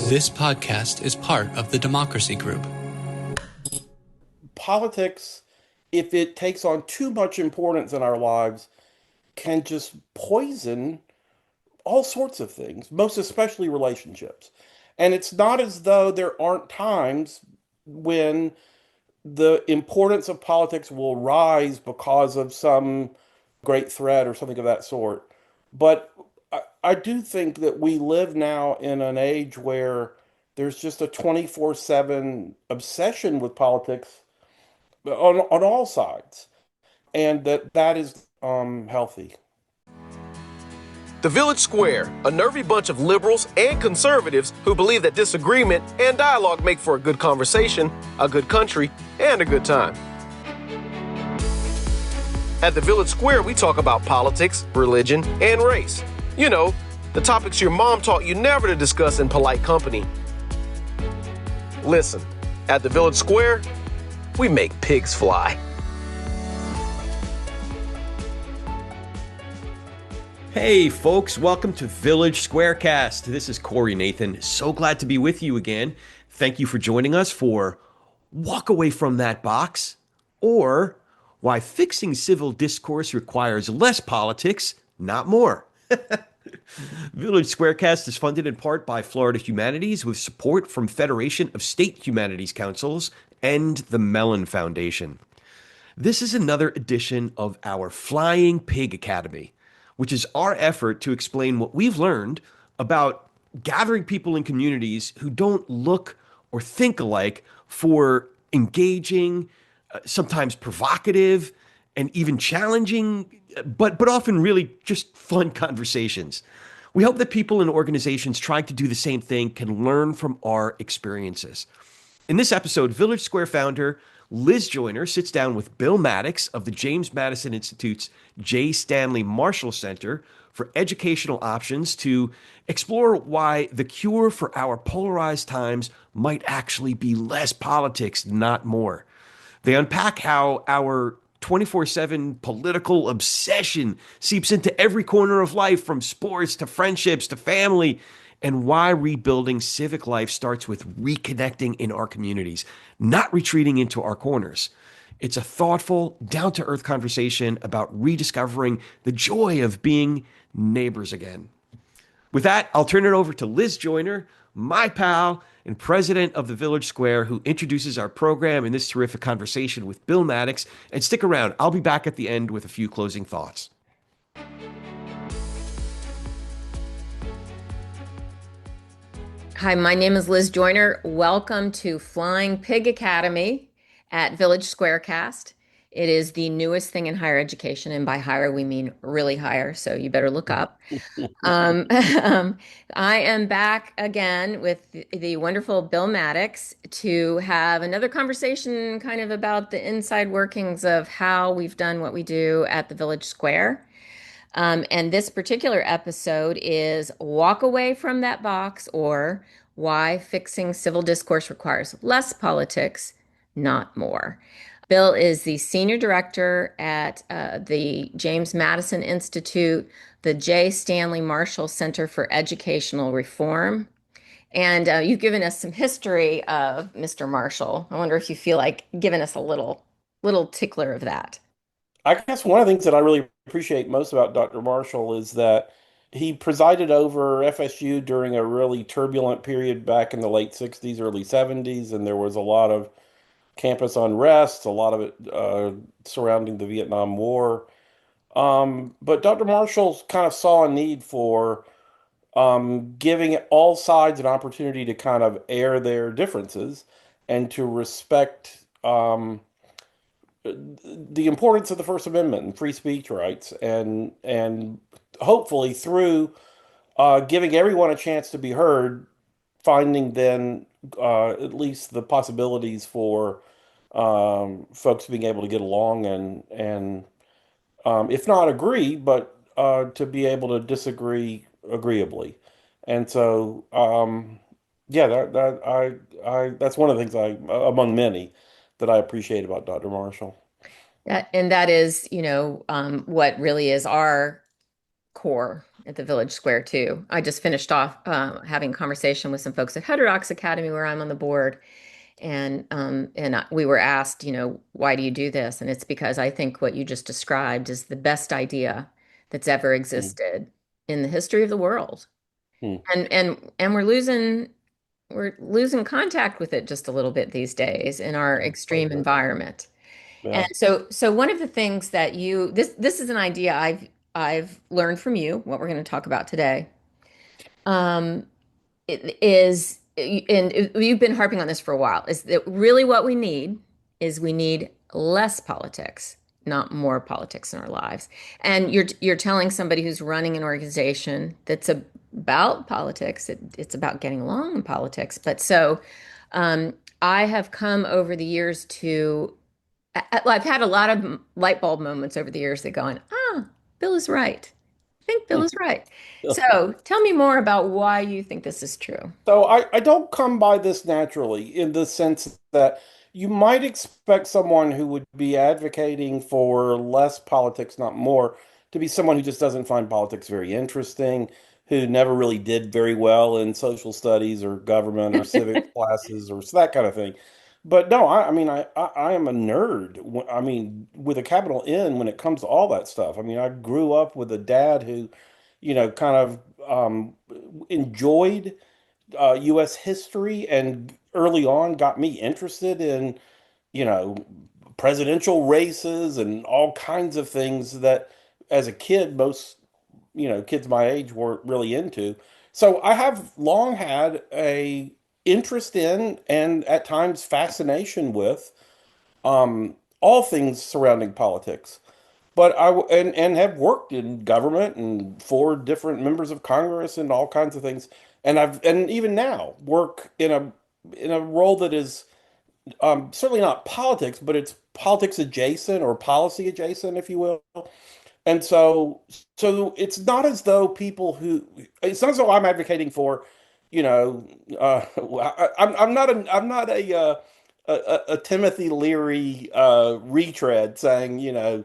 This podcast is part of the Democracy Group. Politics, if it takes on too much importance in our lives, can just poison all sorts of things, most especially relationships. And it's not as though there aren't times when the importance of politics will rise because of some great threat or something of that sort. But I do think that we live now in an age where there's just a 24/7 obsession with politics on all sides, and that is healthy. The Village Square, a nervy bunch of liberals and conservatives who believe that disagreement and dialogue make for a good conversation, a good country, and a good time. At the Village Square, we talk about politics, religion, and race. You know, the topics your mom taught you never to discuss in polite company. Listen, at the Village Square, we make pigs fly. Hey folks, welcome to Village Squarecast. This is Corey Nathan. So glad to be with you again. Thank you for joining us for Walk Away from That Box, or Why Fixing Civil Discourse Requires Less Politics, Not More. Village Squarecast is funded in part by Florida Humanities with support from Federation of State Humanities Councils and the Mellon Foundation. This is another edition of our Flying Pig Academy, which is our effort to explain what we've learned about gathering people in communities who don't look or think alike for engaging, sometimes provocative, and even challenging, but often really just fun conversations. We hope that people and organizations trying to do the same thing can learn from our experiences. In this episode, Village Square founder Liz Joyner sits down with Bill Maddox of the James Madison Institute's J. Stanley Marshall Center for Educational Options to explore why the cure for our polarized times might actually be less politics, not more. They unpack how our 24/7 political obsession seeps into every corner of life, from sports to friendships to family, and why rebuilding civic life starts with reconnecting in our communities, not retreating into our corners. It's a thoughtful, down-to-earth conversation about rediscovering the joy of being neighbors again. With that, I'll turn it over to Liz Joyner, my pal and president of the Village Square, who introduces our program in this terrific conversation with Bill Maddox. And stick around, I'll be back at the end with a few closing thoughts. Hi, my name is Liz Joyner. Welcome to Flying Pig Academy at Village Squarecast. It is the newest thing in higher education, and by higher we mean really higher, so you better look up. I am back again with the wonderful Bill Maddox to have another conversation kind of about the inside workings of how we've done what we do at the Village Square. And this particular episode is Walk Away from That Box, or Why Fixing Civil Discourse Requires Less Politics, Not More. Bill is the senior director at the James Madison Institute, the J. Stanley Marshall Center for Educational Reform. And you've given us some history of Mr. Marshall. I wonder if you feel like giving us a little tickler of that. I guess one of the things that I really appreciate most about Dr. Marshall is that he presided over FSU during a really turbulent period back in the late 60s, early 70s, and there was a lot of campus unrest, a lot of it surrounding the Vietnam War. But Dr. Marshall kind of saw a need for giving all sides an opportunity to kind of air their differences and to respect the importance of the First Amendment and free speech rights, and hopefully through giving everyone a chance to be heard, finding then at least the possibilities for folks being able to get along and if not agree, but to be able to disagree agreeably. And so yeah, that's one of the things among many that I appreciate about Dr. Marshall. And that is, what really is our core at the Village Square too. I just finished off having a conversation with some folks at Heterodox Academy, where I'm on the board, we were asked, why do you do this? And it's because I think what you just described is the best idea that's ever Hmm. existed in the history of the world, Hmm. and we're losing contact with it just a little bit these days in our Yeah, quite a extreme bit. environment. And Yeah. so one of the things that this is an idea I've learned from you, what we're going to talk about today, um, it is, and you've been harping on this for a while, is that really what we need is we need less politics, not more politics in our lives. And you're telling somebody who's running an organization that's about politics, it's about getting along in politics. But so I have come over the years to I've had a lot of light bulb moments over the years that going, Bill is right. I think Bill is right. So tell me more about why you think this is true. So I don't come by this naturally in the sense that you might expect someone who would be advocating for less politics, not more, to be someone who just doesn't find politics very interesting, who never really did very well in social studies or government or civic classes or that kind of thing. But no, I mean, I am a nerd. I mean, with a capital N when it comes to all that stuff. I mean, I grew up with a dad who, kind of enjoyed U.S. history and early on got me interested in, you know, presidential races and all kinds of things that as a kid, most, kids my age weren't really into. So I have long had a interest in and at times fascination with all things surrounding politics. But and have worked in government and for different members of Congress and all kinds of things. And even now work in a role that is certainly not politics, but it's politics adjacent or policy adjacent, if you will. And so it's not as though it's not as though I'm advocating for, you know, I'm not a Timothy Leary retread saying,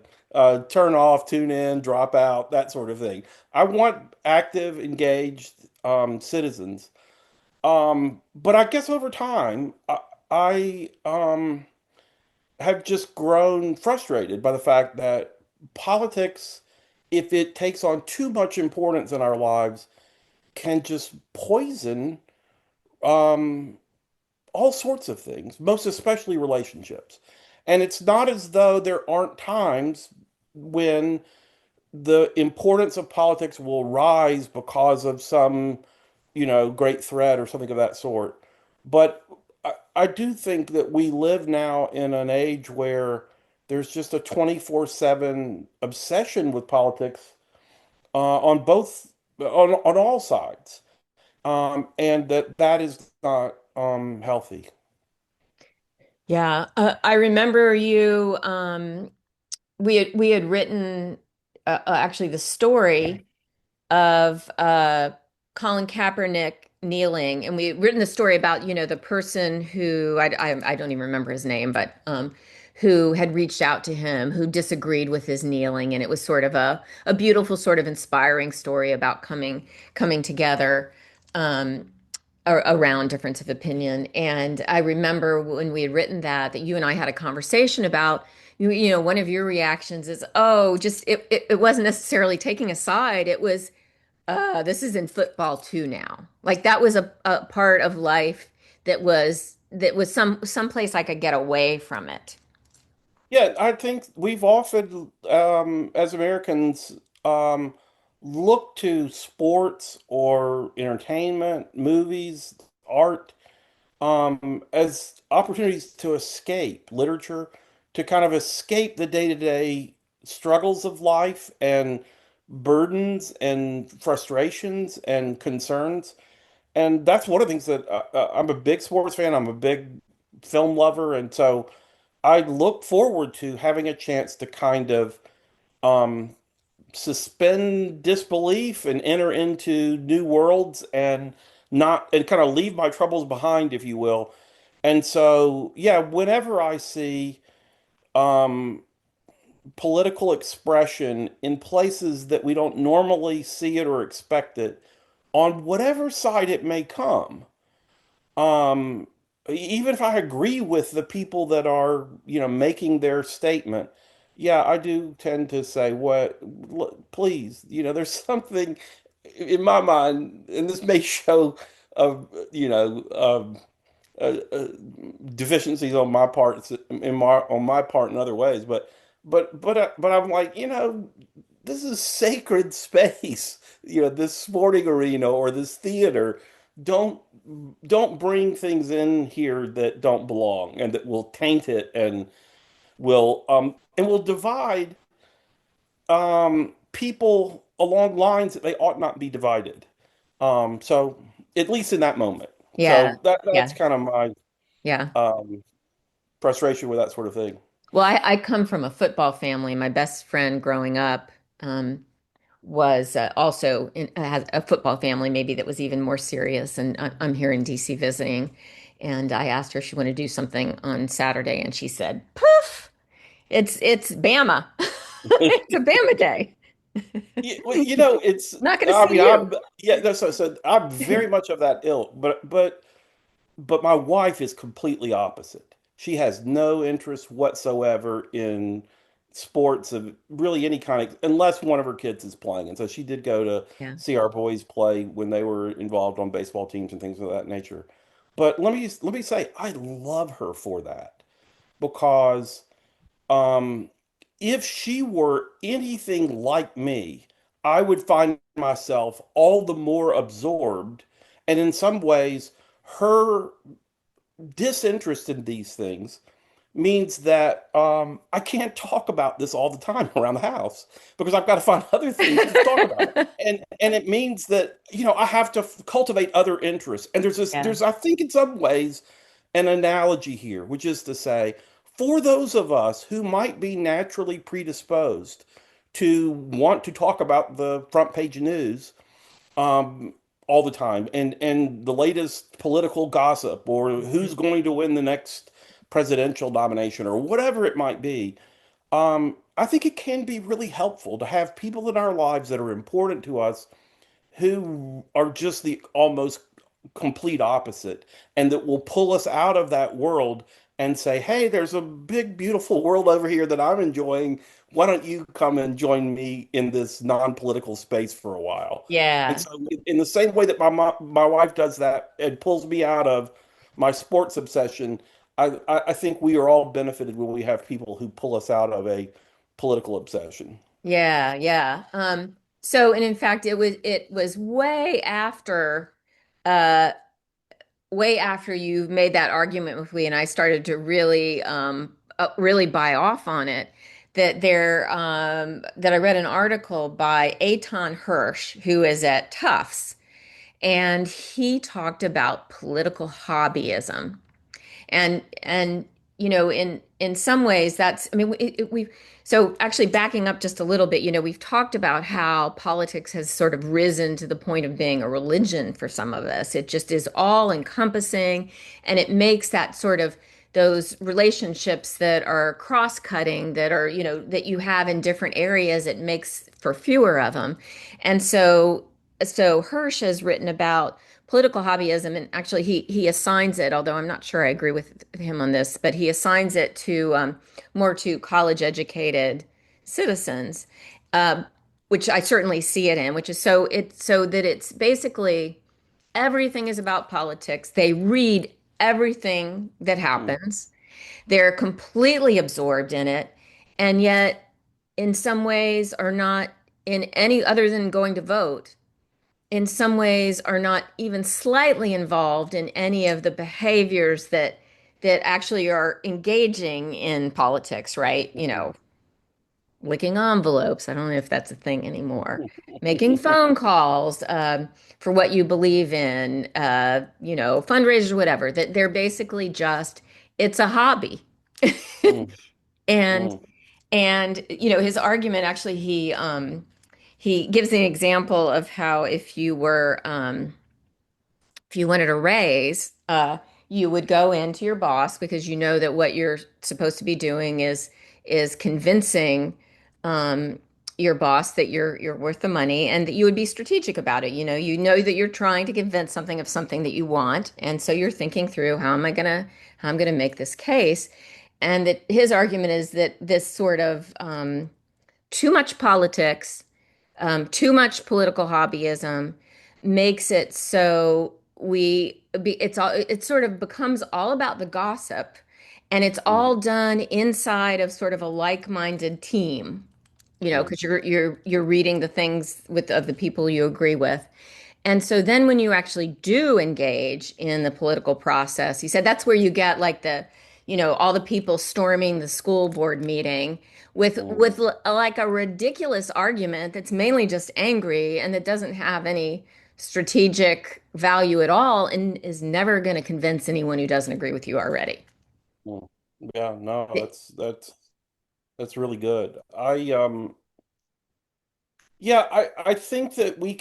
turn off, tune in, drop out, that sort of thing. I want active, engaged citizens. But I guess over time, I have just grown frustrated by the fact that politics, if it takes on too much importance in our lives, can just poison um, all sorts of things, most especially relationships. And it's not as though there aren't times when the importance of politics will rise because of some, great threat or something of that sort. But I do think that we live now in an age where there's just a 24/7 obsession with politics on both on all sides. And that is not healthy. Yeah, I remember you. We had written actually the story of Colin Kaepernick kneeling, and we had written the story about the person who I don't even remember his name, but who had reached out to him, who disagreed with his kneeling, and it was sort of a beautiful, sort of inspiring story about coming together. Around difference of opinion. And I remember when we had written that you and I had a conversation about, one of your reactions is, oh, just it wasn't necessarily taking a side. It was, this is in football too now. Like that was a part of life that was some place I could get away from it. Yeah, I think we've often, as Americans, looked to sports or entertainment, movies, art, as opportunities to escape, literature, to kind of escape the day-to-day struggles of life and burdens and frustrations and concerns. And that's one of the things that I'm a big sports fan. I'm a big film lover, and so I look forward to having a chance to kind of um, suspend disbelief and enter into new worlds and not and kind of leave my troubles behind, if you will. And so, yeah, whenever I see um, political expression in places that we don't normally see it or expect it, on whatever side it may come. Um, Even if I agree with the people that are, making their statement, yeah, I do tend to say, what, please, there's something in my mind, and this may show of, deficiencies on my part, on my part in other ways, but I'm like, this is sacred space. This sporting arena or this theater. Don't don't bring things in here that don't belong and that will taint it and will divide people along lines that they ought not be divided. So at least in that moment. Yeah. So that's Yeah. kind of my Yeah. um, frustration with that sort of thing. Well, I come from a football family. My best friend growing up was also has a football family, maybe that was even more serious. And I'm here in DC visiting, and I asked her if she wanted to do something on Saturday, and she said, "Poof, it's Bama. It's a Bama day. Well, it's, Not going to I see mean, you." yeah, that's what I said. I'm very much of that ilk, but my wife is completely opposite. She has no interest whatsoever in sports of really any kind of, unless one of her kids is playing. And so she did go to Yeah. see our boys play when they were involved on baseball teams and things of that nature. But let me say, I love her for that because um, if she were anything like me, I would find myself all the more absorbed. And in some ways, her disinterest in these things means that I can't talk about this all the time around the house because I've got to find other things to talk about. And it means that, I have to cultivate other interests. And Yeah. there's I think in some ways an analogy here, which is to say, for those of us who might be naturally predisposed to want to talk about the front page news, um, all the time, and the latest political gossip, or who's going to win the next presidential nomination, or whatever it might be. I think it can be really helpful to have people in our lives that are important to us who are just the almost complete opposite, and that will pull us out of that world and say, hey, there's a big, beautiful world over here that I'm enjoying. Why don't you come and join me in this non-political space for a while? And Yeah. so, in the same way that my wife does that and pulls me out of my sports obsession, I think we are all benefited when we have people who pull us out of a political obsession. Yeah. Yeah. So, and in fact, it was uh, way after you made that argument with me, and I started to really buy off on it. That I read an article by Eitan Hirsch, who is at Tufts, and he talked about political hobbyism. And in some ways that's, I mean, we so actually backing up just a little bit, we've talked about how politics has sort of risen to the point of being a religion for some of us. It just is all encompassing, and it makes that sort of those relationships that are cross-cutting, that are, that you have in different areas, it makes for fewer of them. And so Hirsch has written about political hobbyism, and actually he assigns it, although I'm not sure I agree with him on this, but he assigns it to more to college educated citizens, uh, which I certainly see it in, which is so that it's basically everything is about politics. They read everything that Mm, happens. They're completely absorbed in it, and yet in some ways are not, in any other than going to vote, in some ways are not even slightly involved in any of the behaviors that actually are engaging in politics, right? Licking envelopes. I don't know if that's a thing anymore. Making phone calls for what you believe in, fundraisers, whatever. That they're basically just, it's a hobby. mm, And mm, his argument, actually, he gives an example of how if you wanted a raise, you would go into your boss, because you know that what you're supposed to be doing is convincing um, your boss that you're worth the money and that you would be strategic about it. You know that you're trying to convince something of something that you want, and so you're thinking through how I'm gonna make this case. And that his argument is that this sort of too much politics, too much political hobbyism makes it so it sort of becomes all about the gossip, and it's Mm, all done inside of sort of a like-minded team, mm, because you're reading the things with of the people you agree with. And so then when you actually do engage in the political process, he said that's where you get like all the people storming the school board meeting mm, like a ridiculous argument that's mainly just angry and that doesn't have any strategic value at all and is never going to convince anyone who doesn't agree with you already. mm. Yeah, no, that's really good. I think that we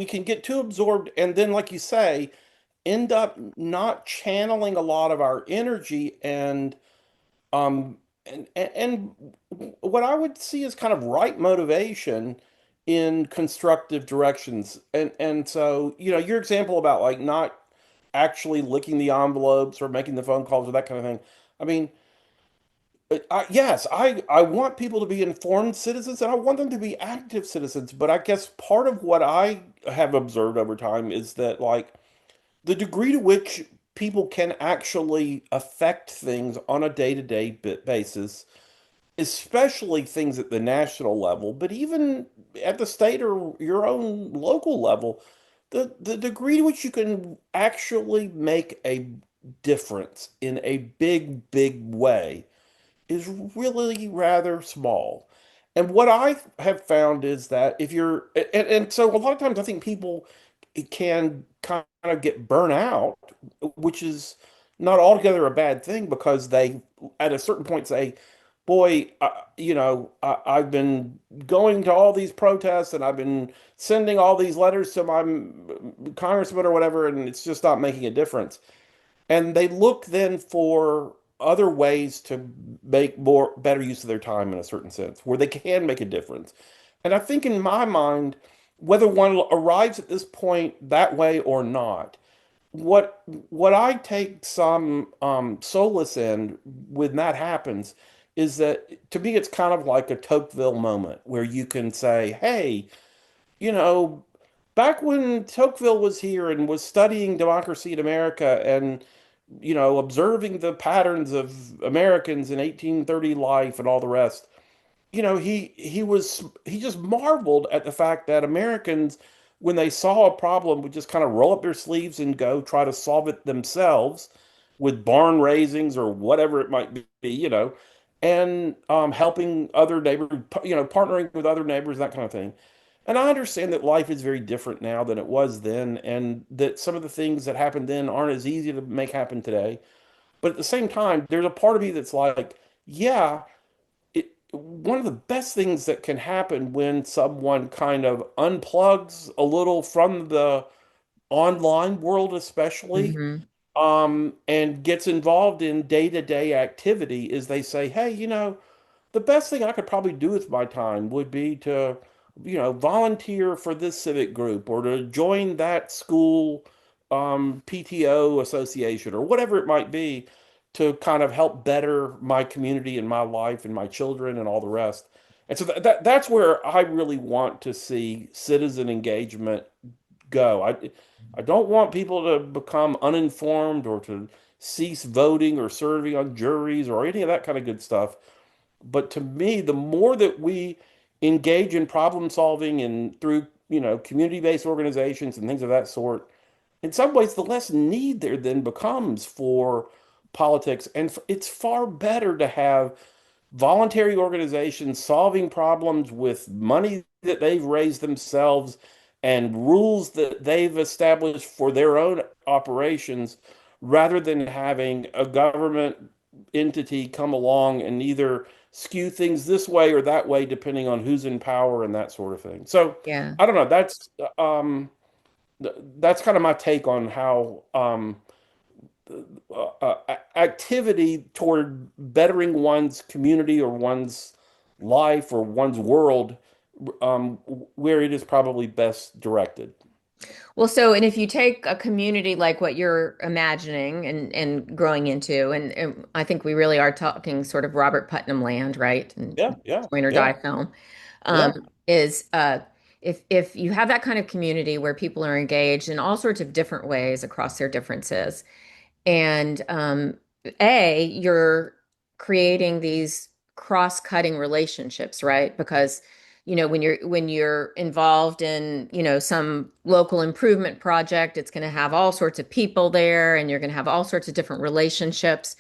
can get too absorbed and then, like you say, end up not channeling a lot of our energy um and what I would see is kind of right motivation in constructive directions. And so, your example about like not actually licking the envelopes or making the phone calls or that kind of thing. I mean, yes, I want people to be informed citizens and I want them to be active citizens, but I guess part of what I have observed over time is that like the degree to which people can actually affect things on a day-to-day basis, especially things at the national level, but even at the state or your own local level, the degree to which you can actually make a difference in a big, big way is really rather small. And what I have found is that if you're, and so a lot of times I think people can kind of get burnt out, which is not altogether a bad thing because they, at a certain point, say, boy, I've been going to all these protests and I've been sending all these letters to my congressman or whatever, and it's just not making a difference. And they look then for other ways to make more better use of their time in a certain sense, where they can make a difference. And I think in my mind, whether one arrives at this point that way or not, what I take some solace in when that happens is that to me it's kind of like a Tocqueville moment where you can say, hey, you know, back when Tocqueville was here and was studying democracy in America and, observing the patterns of Americans in 1830 life and all the rest, he just marveled at the fact that Americans, when they saw a problem, would just kind of roll up their sleeves and go try to solve it themselves with barn raisings or whatever it might be, and helping other neighbors, partnering with other neighbors, that kind of thing. And I understand that life is very different now than it was then, and that some of the things that happened then aren't as easy to make happen today. But at the same time, there's a part of me that's like, yeah, one of the best things that can happen when someone kind of unplugs a little from the online world, especially, Hmm. and gets involved in day-to-day activity is they say, hey, the best thing I could probably do with my time would be to, volunteer for this civic group or to join that school PTO association or whatever it might be to kind of help better my community and my life and my children and all the rest. And so that's where I really want to see citizen engagement go. I don't want people to become uninformed or to cease voting or serving on juries or any of that kind of good stuff. But to me, the more that we engage in problem solving and through, community-based organizations and things of that sort, in some ways, the less need there then becomes for politics. And it's far better to have voluntary organizations solving problems with money that they've raised themselves and rules that they've established for their own operations rather than having a government entity come along and either skew things this way or that way depending on who's in power and that sort of thing. So Yeah. I don't know. That's kind of my take on how activity toward bettering one's community or one's life or one's world, um, where it is probably best directed. Well, so, and if you take a community like what you're imagining and growing into, and I think we really are talking sort of Robert Putnam land, right? And Yeah, yeah, Join or yeah, Die film, yeah. is if you have that kind of community where people are engaged in all sorts of different ways across their differences, and you're creating these cross-cutting relationships, right? Because when you're involved in some local improvement project, it's going to have all sorts of people there, and you're going to have all sorts of different relationships,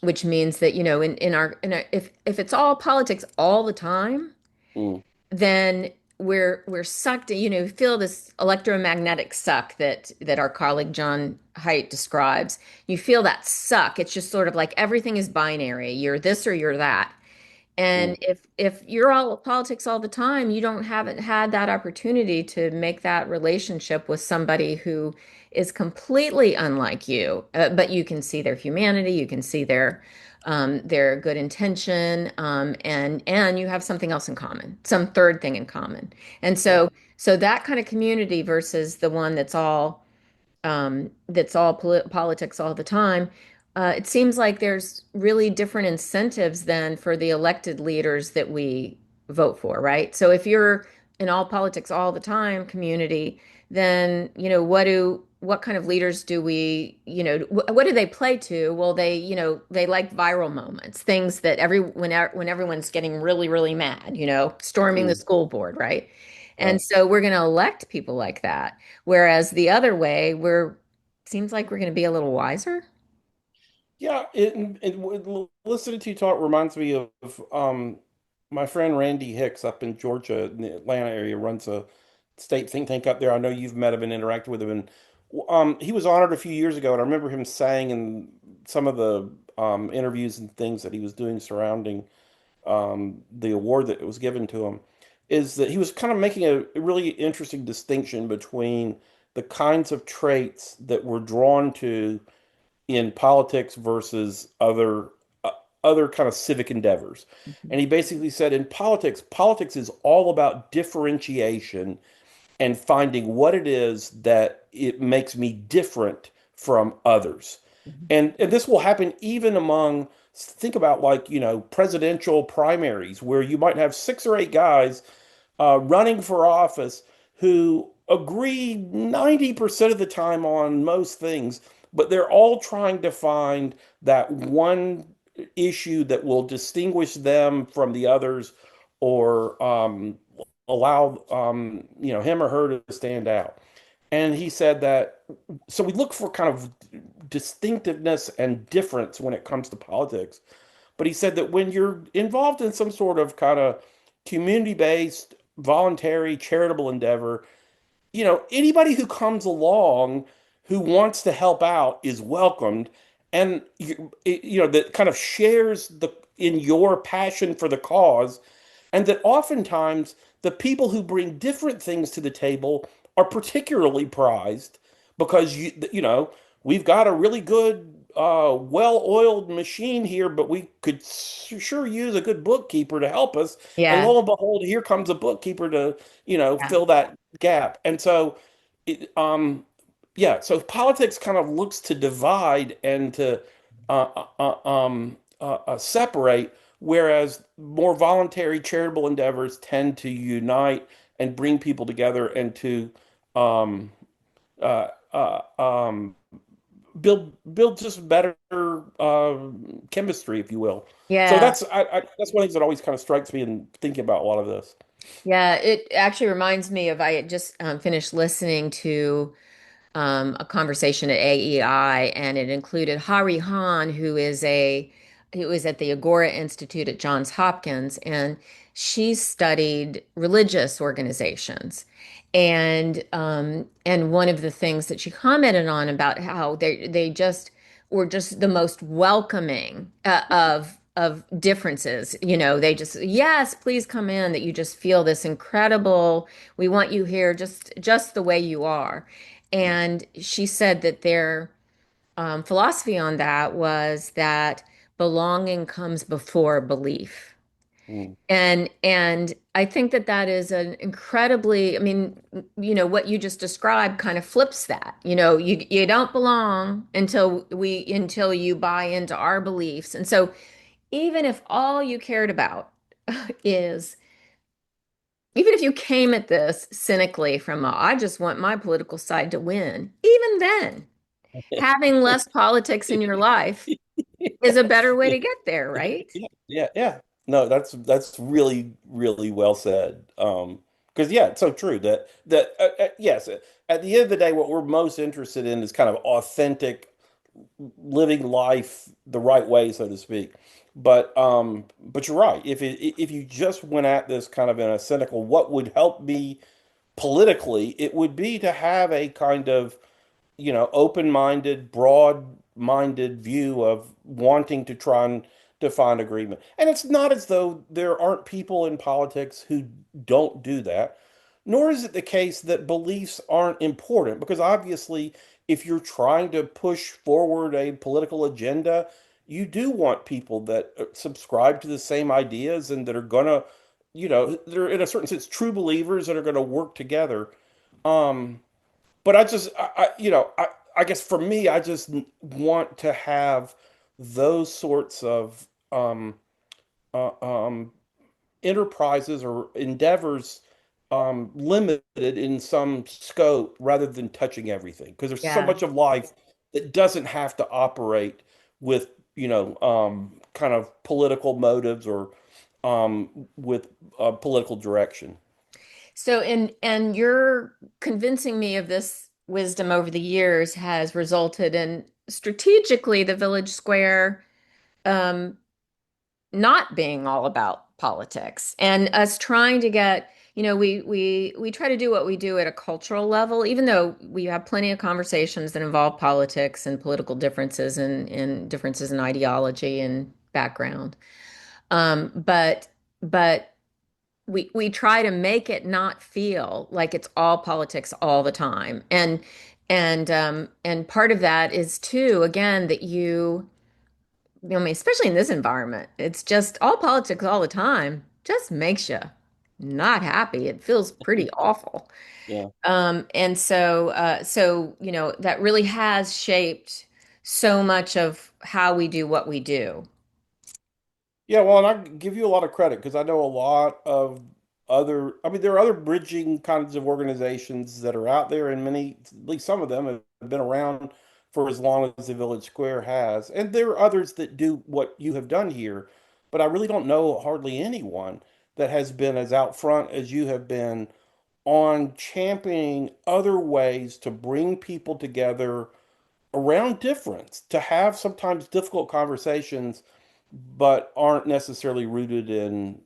which means that in our if it's all politics all the time, Mm, then we're sucked, feel this electromagnetic suck that our colleague John Haidt describes. You feel that suck. It's just sort of like everything is binary. You're this or you're that. mm, And if you're all politics all the time, you don't haven't had that opportunity to make that relationship with somebody who is completely unlike you, but you can see their humanity, you can see their good intention, and you have something else in common, some third thing in common. And yeah. so that kind of community versus the one that's all politics all the time. It seems like there's really different incentives than for the elected leaders that we vote for, right? So if you're in all politics all the time community, then what kind of leaders do we, what do they play to? Well, they like viral moments, things that when everyone's getting really, really mad, storming the Mm. school board, right? And Right. so we're going to elect people like that. Whereas the other way, seems like we're going to be a little wiser. Yeah, listening to you talk reminds me of my friend Randy Hicks up in Georgia, in the Atlanta area, runs a state think tank up there. I know you've met him and interacted with him, and he was honored a few years ago, and I remember him saying in some of the interviews and things that he was doing surrounding the award that was given to him, is that he was kind of making a really interesting distinction between the kinds of traits that we're drawn to in politics versus other kind of civic endeavors. Mhm. And he basically said in politics is all about differentiation and finding what it is that it makes me different from others. Mhm. And this will happen even among, think about like, presidential primaries where you might have 6 or 8 guys running for office who agree 90% of the time on most things, but they're all trying to find that one issue that will distinguish them from the others or allow him or her to stand out. And he said that so we look for kind of distinctiveness and difference when it comes to politics. But he said that when you're involved in some sort of kind of community-based, voluntary, charitable endeavor, anybody who comes along who wants to help out is welcomed, and that kind of shares the in your passion for the cause, and that oftentimes the people who bring different things to the table are particularly prized because we've got a really good well-oiled machine here, but we could sure use a good bookkeeper to help us. And Yeah. lo and behold, here comes a bookkeeper to Yeah. fill that gap. And so yeah, so politics kind of looks to divide and to separate, whereas more voluntary charitable endeavors tend to unite and bring people together and to um, uh, build just better chemistry, if you will. So Yeah. that's one of the things that always kind of strikes me in thinking about a lot of this. Yeah. It actually reminds me of I had just finished listening to a conversation at AEI, and it included Hari Han, who is at the Agora Institute at Johns Hopkins, and she studied religious organizations. And one of the things that she commented on about how they just were just the most welcoming of differences. They just, yes, please come in, that you just feel this incredible, we want you here just the way you are. And she said that philosophy on that was that belonging comes before belief. Mm. And I think that that is an incredibly, I mean, what you just described kind of flips that. You don't belong until you buy into our beliefs. And so even if all you cared about is even if you came at this cynically from I just want my political side to win, even then, having less politics in your life is a better way to get there, right? Yeah, yeah, yeah. No, that's really, really well said. Because yeah, it's so true that yes, at the end of the day, what we're most interested in is kind of authentic living life the right way, so to speak. But you're right. If you just went at this kind of in a cynical, what would help me politically, it would be to have a kind of open-minded, broad-minded view of wanting to try and to find agreement. And it's not as though there aren't people in politics who don't do that, nor is it the case that beliefs aren't important, because obviously, if you're trying to push forward a political agenda, you do want people that subscribe to the same ideas and that are gonna, they're in a certain sense true believers that are gonna work together. Um, but I guess for me, I just want to have those sorts of uh, um, enterprises or endeavors limited in some scope rather than touching everything. Because there's so Yeah. much of life that doesn't have to operate with, kind of political motives or with political direction. So, and your convincing me of this wisdom over the years has resulted in strategically the village square um, not being all about politics and us trying to get, we try to do what we do at a cultural level, even though we have plenty of conversations that involve politics and political differences and differences in ideology and background. But we try to make it not feel like it's all politics all the time. And part of that is too, again, that I mean, especially in this environment, it's just all politics all the time just makes you not happy. It feels pretty awful. Yeah. And so that really has shaped so much of how we do what we do. Yeah, well, and I give you a lot of credit because I know a lot of I mean, there are other bridging kinds of organizations that are out there, and many, at least some of them, have been around for as long as the Village Square has. And there are others that do what you have done here, but I really don't know hardly anyone that has been as out front as you have been on championing other ways to bring people together around difference, to have sometimes difficult conversations but aren't necessarily rooted in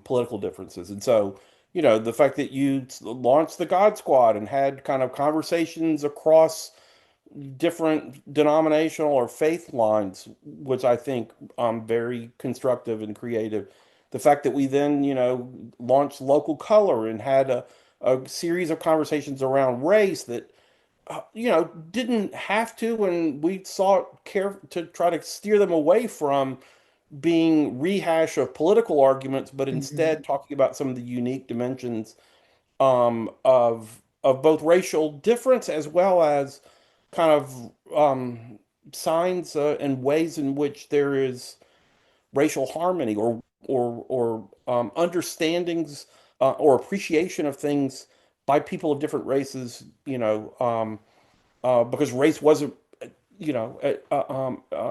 political differences. And so, the fact that you launched the God Squad and had kind of conversations across different denominational or faith lines, which I think very constructive and creative. The fact that we then, launched Local Color and had a series of conversations around race that didn't have to, and we sought care to try to steer them away from being rehash of political arguments, but Mhm. instead talking about some of the unique dimensions of both racial difference as well as kind of signs and ways in which there is racial harmony or understandings or appreciation of things by people of different races, because race wasn't,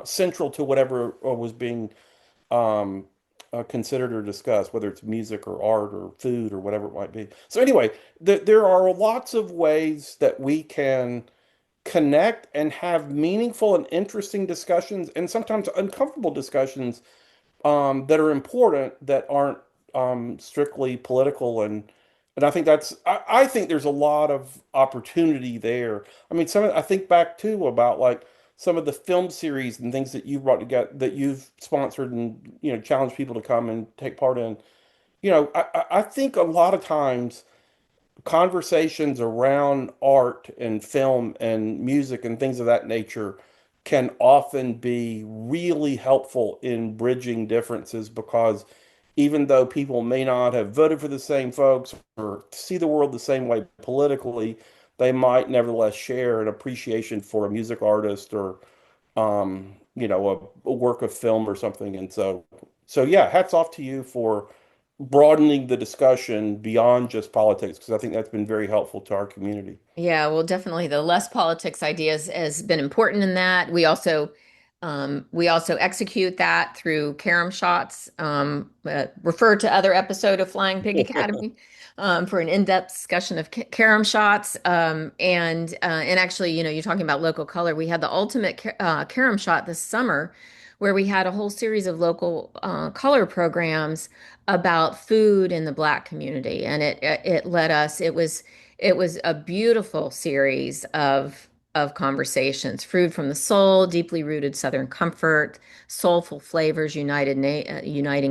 central to whatever was being um, considered or discussed, whether it's music or art or food or whatever it might be. So anyway, there are lots of ways that we can connect and have meaningful and interesting discussions, and sometimes uncomfortable discussions that are important that aren't strictly political and I think I think there's a lot of opportunity there. I mean, I think back too about like some of the film series and things that you've brought together that you've sponsored and challenged people to come and take part in. I think a lot of times conversations around art and film and music and things of that nature can often be really helpful in bridging differences because even though people may not have voted for the same folks or see the world the same way politically, they might nevertheless share an appreciation for a music artist or a work of film or something. And so yeah, hats off to you for broadening the discussion beyond just politics, because I think that's been very helpful to our community. Yeah, well, definitely the less politics ideas has been important in that. We also execute that through carom shots. Refer to other episode of Flying Pig Academy for an in-depth discussion of carom shots. And actually, you're talking about local color. We had the ultimate carom shot this summer, where we had a whole series of local color programs about food in the Black community, and it led us. It was a beautiful series of conversations. Food from the soul, deeply rooted Southern comfort, soulful flavors, uniting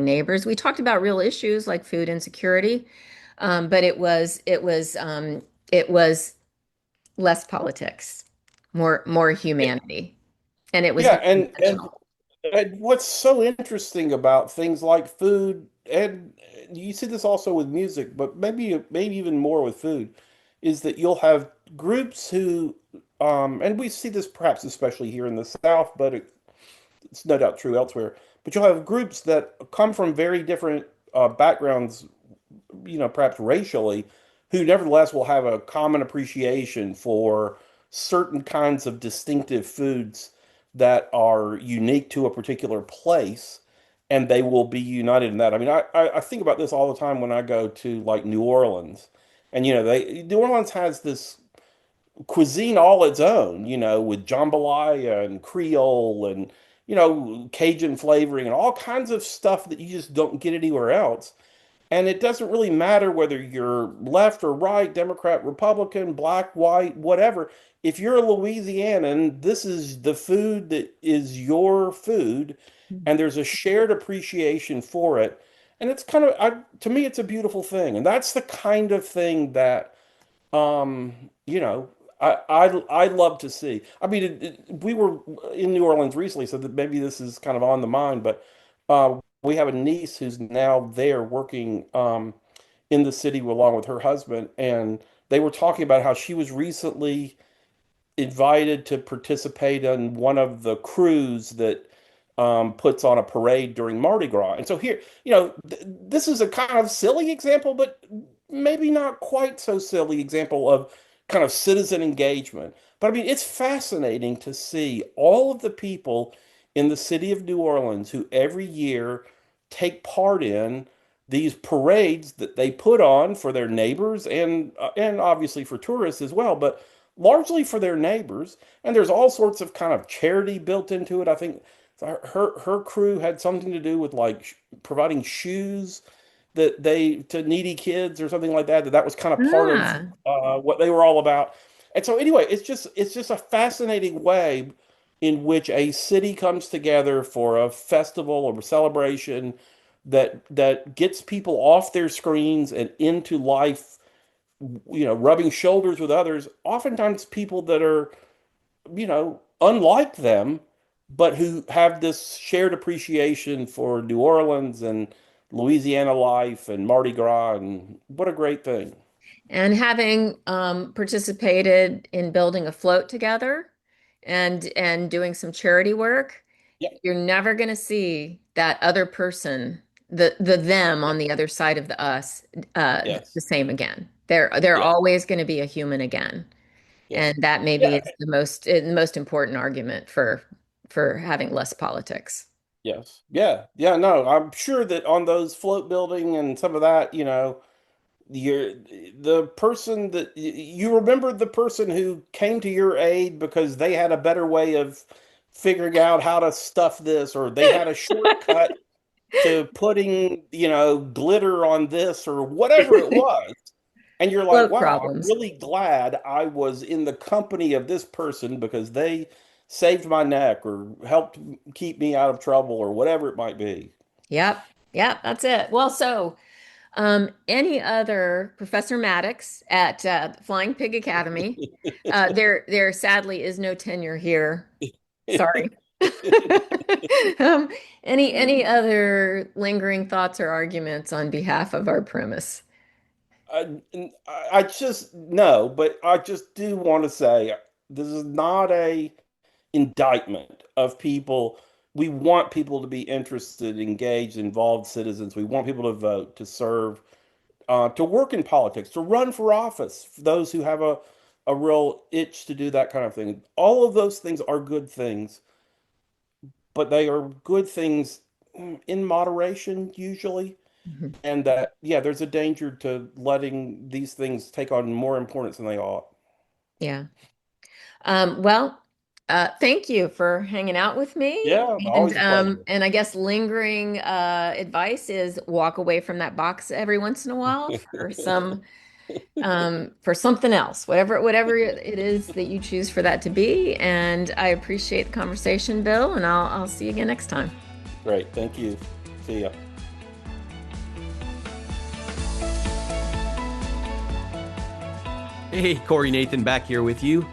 neighbors. We talked about real issues like food insecurity, but it was less politics, more humanity, and it was Yeah, very and intentional. And what's so interesting about things like food, and you see this also with music, but maybe even more with food, is that you'll have groups who, and we see this perhaps especially here in the South, but it's no doubt true elsewhere. But you'll have groups that come from very different backgrounds, perhaps racially, who nevertheless will have a common appreciation for certain kinds of distinctive foods that are unique to a particular place, and they will be united in that. I mean, I think about this all the time when I go to like New Orleans, and New Orleans has this cuisine all its own, with jambalaya and Creole and Cajun flavoring and all kinds of stuff that you just don't get anywhere else. And it doesn't really matter whether you're left or right, Democrat, Republican, black, white, whatever. If you're a Louisianan, this is the food that is your food, and there's a shared appreciation for it. And it's to me, it's a beautiful thing. And that's the kind of thing that, um, you know, I love to see. I mean, we were in New Orleans recently, so that maybe this is kind of on the mind, but we have a niece who's now there working in the city along with her husband, and they were talking about how she was recently invited to participate in one of the crews that puts on a parade during Mardi Gras. And so here, this is a kind of silly example, but maybe not quite so silly example of kind of citizen engagement. But I mean, it's fascinating to see all of the people in the city of New Orleans who every year take part in these parades that they put on for their neighbors and obviously for tourists as well, but largely for their neighbors. And there's all sorts of kind of charity built into it. I think her crew had something to do with like providing shoes that they to needy kids or something like that. That was kind of part of Ah. what they were all about. And so anyway, it's just a fascinating way in which a city comes together for a festival or a celebration that gets people off their screens and into life, rubbing shoulders with others, oftentimes people that are, unlike them, but who have this shared appreciation for New Orleans and Louisiana life and Mardi Gras, and what a great thing. And having participated in building a float together and doing some charity work, Yeah, you're never going to see that other person, the them yeah, on the other side of the us, the yes, same again. They're yeah, always going to be a human again, yeah, and that maybe yeah, is the most important argument for having less politics. yes, yeah, yeah. No, I'm sure that on those float building and some of that, you're the person that you remember the person who came to your aid because they had a better way of figuring out how to stuff this, or they had a shortcut to putting, glitter on this or whatever it was. And you're like, Float wow, I'm problems. really glad I was in the company of this person because they saved my neck or helped keep me out of trouble or whatever it might be. Yep, yep, that's it. Well, so any other Professor Maddox at Flying Pig Academy? There sadly is no tenure here Sorry. Um, any other lingering thoughts or arguments on behalf of our premise? I, I just no, but I just do want to say this is not a indictment of people. We want people to be interested, engaged, involved citizens. We want people to vote, to serve, to work in politics, to run for office. For those who have a real itch to do that kind of thing. All of those things are good things, but they are good things in moderation usually. Mhm. And that, yeah, there's a danger to letting these things take on more importance than they ought. Yeah. Well, thank you for hanging out with me. Yeah, always a pleasure. And I guess lingering advice is walk away from that box every once in a while for something else, whatever it is that you choose for that to be. And I appreciate the conversation, Bill, and I'll see you again next time. Great. Thank you. See ya. Hey, Corey Nathan back here with you.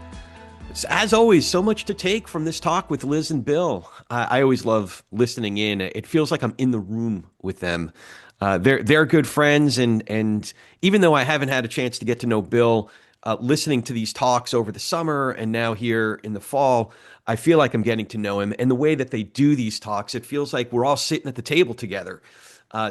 As always, so much to take from this talk with Liz and Bill. I always love listening in. It feels like I'm in the room with them. They're good friends, and even though I haven't had a chance to get to know Bill, listening to these talks over the summer and now here in the fall, I feel like I'm getting to know him. And the way that they do these talks, it feels like we're all sitting at the table together.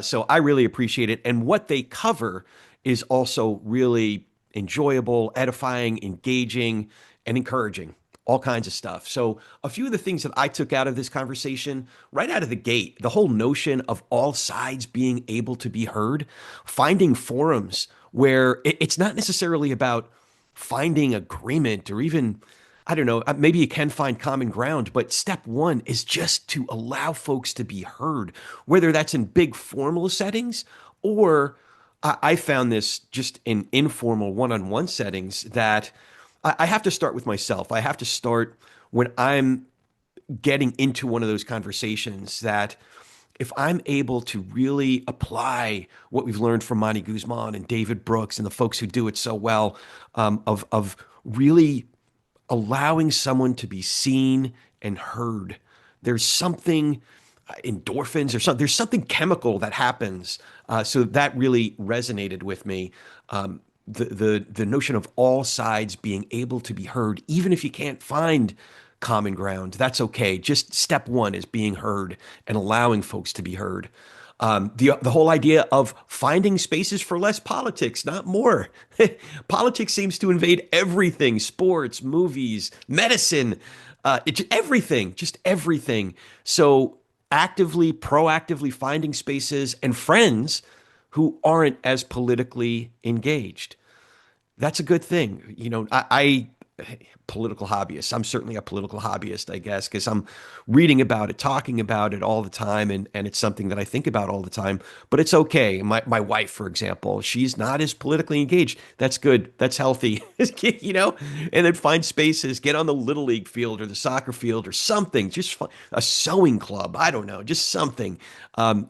So I really appreciate it. And what they cover is also really enjoyable, edifying, engaging, and encouraging. All kinds of stuff. So, a few of the things that I took out of this conversation right out of the gate, the whole notion of all sides being able to be heard, finding forums where it's not necessarily about finding agreement or even, I don't know, maybe you can find common ground, but step one is just to allow folks to be heard, whether that's in big formal settings or I found this just in informal one-on-one settings that I have to start with myself. I have to start when I'm getting into one of those conversations that if I'm able to really apply what we've learned from Monty Guzman and David Brooks and the folks who do it so well, of really allowing someone to be seen and heard. There's something endorphins or something. There's something chemical that happens. So that really resonated with me. The notion of all sides being able to be heard, even if you can't find common ground, that's okay. Just step one is being heard and allowing folks to be heard. The whole idea of finding spaces for less politics, not more. Politics seems to invade everything: sports, movies, medicine, everything, just everything. So actively, proactively finding spaces and friends who aren't as politically engaged. That's a good thing. I political hobbyist. I'm certainly a political hobbyist, I guess, because I'm reading about it, talking about it all the time, and it's something that I think about all the time. But it's okay. My wife, for example, she's not as politically engaged. That's good. That's healthy. And then find spaces, get on the little league field or the soccer field or something. Just a sewing club. I don't know, just something.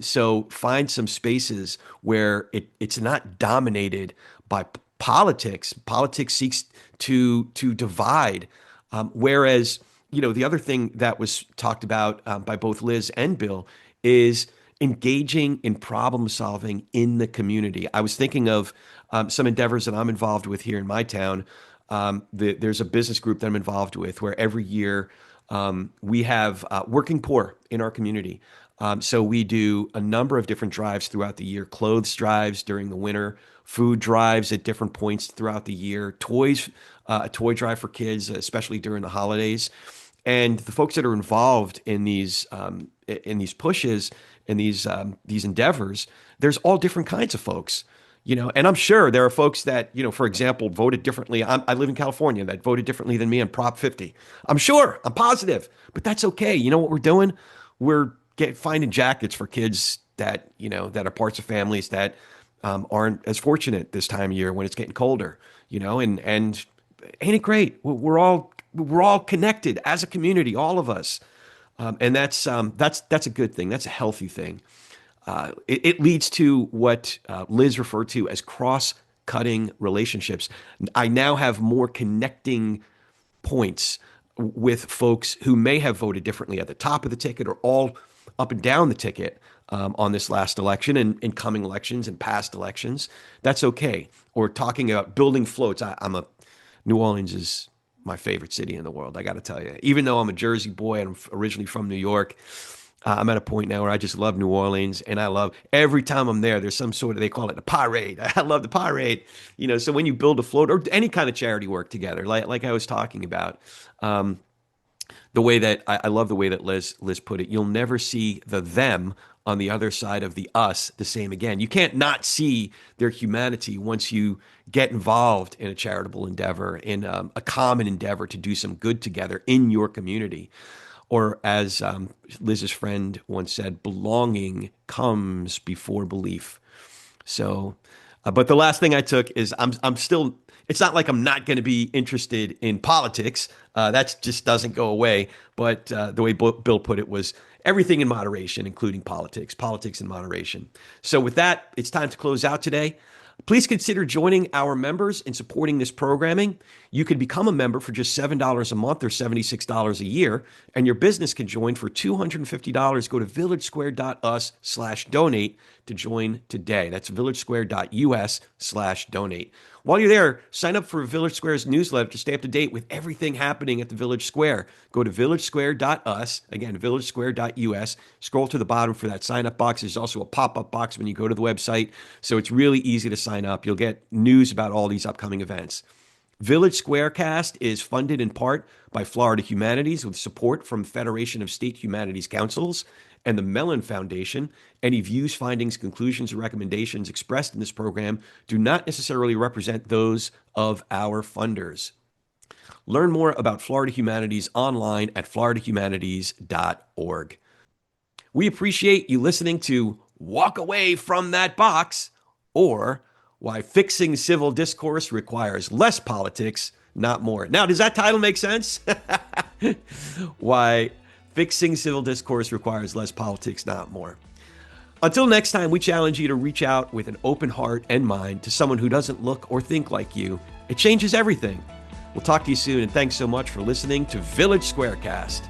So find some spaces where it's not dominated by politics. Politics seeks to divide, whereas the other thing that was talked about by both Liz and Bill is engaging in problem solving in the community. I was thinking of some endeavors that I'm involved with here in my town. There's a business group that I'm involved with where every year we have working poor in our community. So we do a number of different drives throughout the year: clothes drives during the winter, food drives at different points throughout the year, toys, a toy drive for kids, especially during the holidays. And the folks that are involved in these pushes and these endeavors, there's all different kinds of folks. And I'm sure there are folks that, for example, voted differently. I live in California, that voted differently than me on Prop 50. I'm sure, I'm positive, but that's okay. You know what we're doing? We're finding jackets for kids that are parts of families that aren't as fortunate this time of year when it's getting colder. And ain't it great? We're all connected as a community, all of us, and that's a good thing. That's a healthy thing. It leads to what Liz referred to as cross-cutting relationships. I now have more connecting points with folks who may have voted differently at the top of the ticket or all up and down the ticket on this last election and in coming elections and past elections. That's okay. Or talking about building floats. New Orleans is my favorite city in the world, I got to tell you. Even though I'm a Jersey boy and I'm originally from New York, I'm at a point now where I just love New Orleans, and I love every time I'm there, there's some sort of, they call it a parade. I love the parade. So when you build a float or any kind of charity work together, like I was talking about, the way that I love the way that Liz put it, you'll never see the them on the other side of the us the same again. You can't not see their humanity once you get involved in a charitable endeavor, in a common endeavor to do some good together in your community. Or as Liz's friend once said, belonging comes before belief. So, but the last thing I took is I'm still, it's not like I'm not going to be interested in politics. That just doesn't go away. But the way Bill put it was everything in moderation, including politics in moderation. So with that, it's time to close out today. Please consider joining our members and supporting this programming. You can become a member for just $7 a month or $76 a year, and your business can join for $250. Go to villagesquare.us/donate to join today. That's villagesquare.us/donate. While you're there, sign up for Village Square's newsletter to stay up to date with everything happening at the Village Square. Go to villagesquare.us, again, villagesquare.us. Scroll to the bottom for that sign-up box. There's also a pop-up box when you go to the website, so it's really easy to sign up. You'll get news about all these upcoming events. Village Squarecast is funded in part by Florida Humanities with support from Federation of State Humanities Councils and the Mellon Foundation. Any views, findings, conclusions, or recommendations expressed in this program do not necessarily represent those of our funders. Learn more about Florida Humanities online at floridahumanities.org. We appreciate you listening to Walk Away from That Box, or Why Fixing Civil Discourse Requires Less Politics, Not More. Now, does that title make sense? Why Fixing Civil Discourse Requires Less Politics, Not More. Until next time, we challenge you to reach out with an open heart and mind to someone who doesn't look or think like you. It changes everything. We'll talk to you soon, and thanks so much for listening to Village Squarecast.